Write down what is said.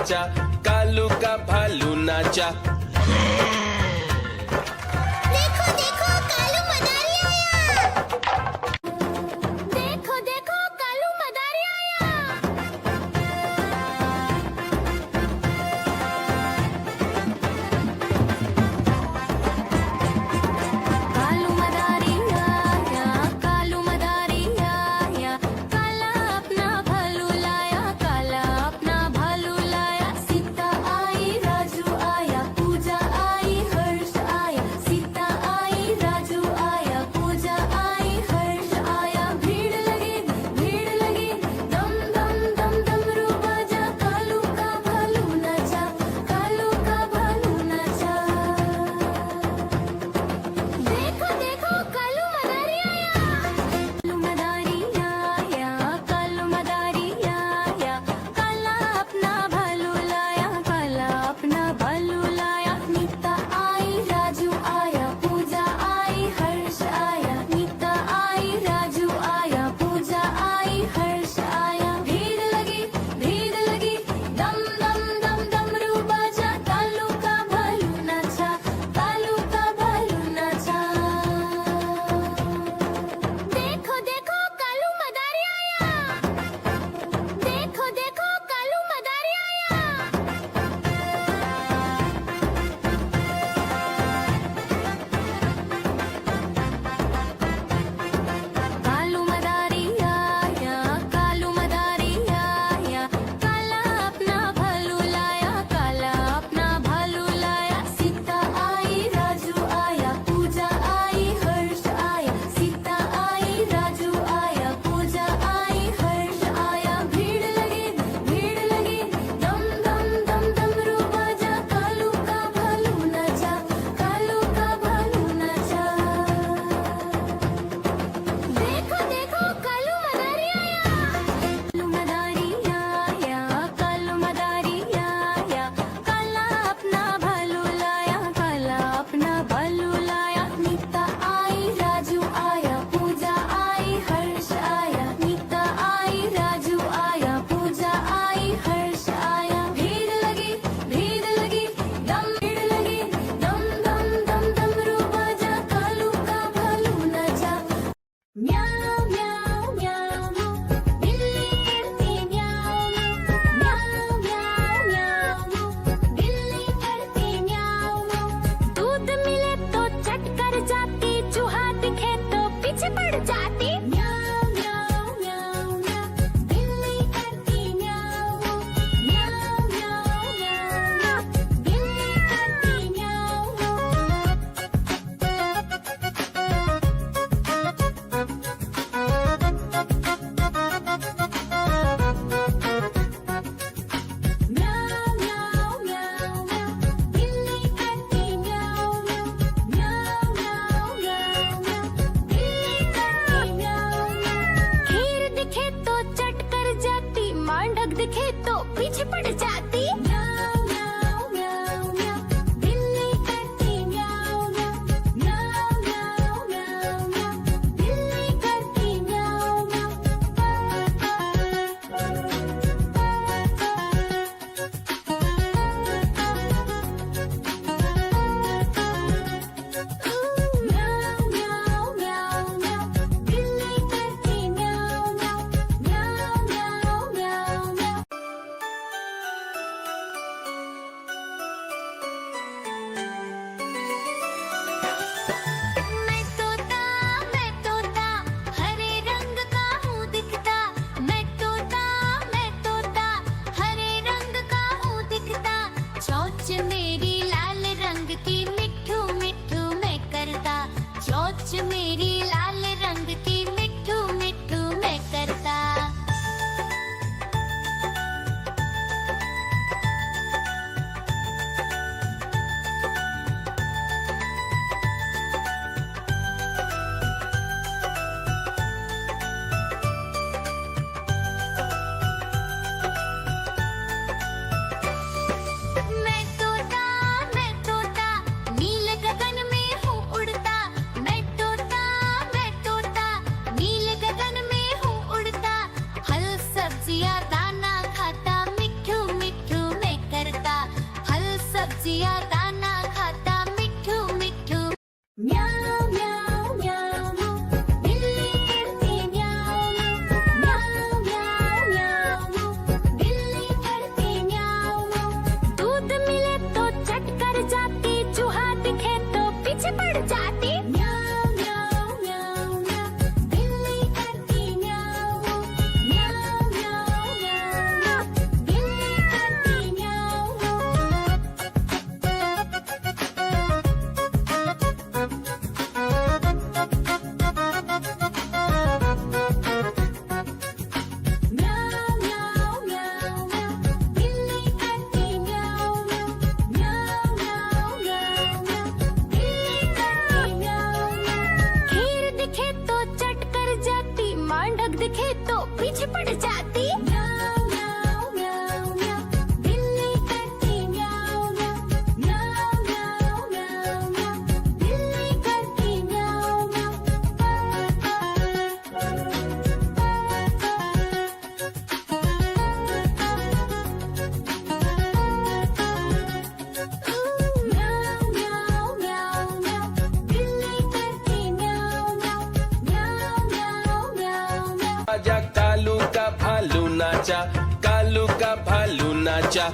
नाचा, कालू का भालू नाचा। देखो देखो कालू मदारी आया। देखो देखो कालू मदारी आया। कालू मदारी आया, कालू मदारी आया, काला अपना भालू लाया, काला अपना भालू लाया। सीता आई राजू आया, पूजा आई हर्ष आया, सीता आई राजू आया, पूजा आई हर्ष आया। भीड़ लगी दम दम दम डमरू बाजा, कालू का भालू नाचा, कालू का भालू नाचा। देखो देखो कालू मदारी आया, कालू मदारी आया, काला अपना भालू लाया, काला अपना भालू लाया। नीता आई राजू आया, पूजा आई हर्ष आया, नीता आई राजू आया, पूजा आई हर्ष आया। भीड़ लगी दम दम दम डमरू बाजा, कालू का भालू नाचा, कालू का भालू नाचा। देखो देखो कालू मदारी आया, देखो देखो कालू मदारी आया। कालू मदारी आया, कालू मदारी आया, काला अपना भालू लाया, काला अपना भालू लाया। सीता आई राजू आया, पूजा आई हर्ष आया, सीता आई राजू आया, पूजा आई हर्ष आया। भीड़ लगी दम दम दम डमरू बाजा, कालू का भालू नाचा, कालू का भालू नाचा। देखो देखो कालू मदारी आया, कालू मदारी आया, काला अपना भालू लाया, काला अपना भालू लाया। नीता आई राजू आया, पूजा आई हर्ष आया, नीता आई राजू आया, पूजा आई हर्ष आया। भीड़ लगी दम दम दम डमरू बाजा, कालू का भालू नाचा। म्याऊ म्याऊ म्याऊ बिल्ली करती म्याऊ म्याऊ म्याऊ म्याऊ बिल्ली करती म्याऊ। दूध मिले तो चट कर जाती, चूहा दिखे तो पीछे पड़ जाती। म्याऊ म्याऊ म्याऊ म्याऊ बिल्ली करती म्याऊ म्याऊ म्याऊ म्याऊ बिल्ली करती म्याऊ। म्याऊ म्याऊ म्याऊ म्याऊ बिल्ली करती म्याऊ म्याऊ म्याऊ म्याऊ म्याऊ बिल्ली करती म्याऊ। खीर दिखे तो चट कर जाती, मांडक दिखे तो पीछे पड़ जाती। म्याऊ म्याऊ म्याऊ म्याऊ बिल्ली करती म्याऊ म्याऊ म्याऊ म्याऊ म्याऊ बिल्ली करती म्याऊ म्याऊ। म्याऊ म्याऊ म्याऊ म्याऊ बिल्ली करती म्याऊ म्याऊ म्याऊ म्याऊ म्याऊ। मैं तोता हरे रंग का हूँ दिखता। मैं तोता हरे रंग का हूँ दिखता। चोंच मेरी लाल रंग की मिट्ठू मिट्ठू मैं करता। चोंच मेरी लाल रंग की मिट्ठू मिट्ठू मैं करता। मैं तोता नीले गगन में हूँ उड़ता। मैं तोता पीछे पड़ जाती म्याऊ म्याऊ म्याऊ म्याऊ बिल्ली करती म्याऊ म्याऊ म्याऊ म्याऊ म्याऊ म्याऊ बिल्ली करती म्याऊ म्याऊ म्याऊ म्याऊ म्याऊ म्याऊ बिल्ली करती म्याऊ म्याऊ म्याऊ म्याऊ म्याऊ म्याऊ आजा कालू का भालू नाचा, कालू का भालू नाचा।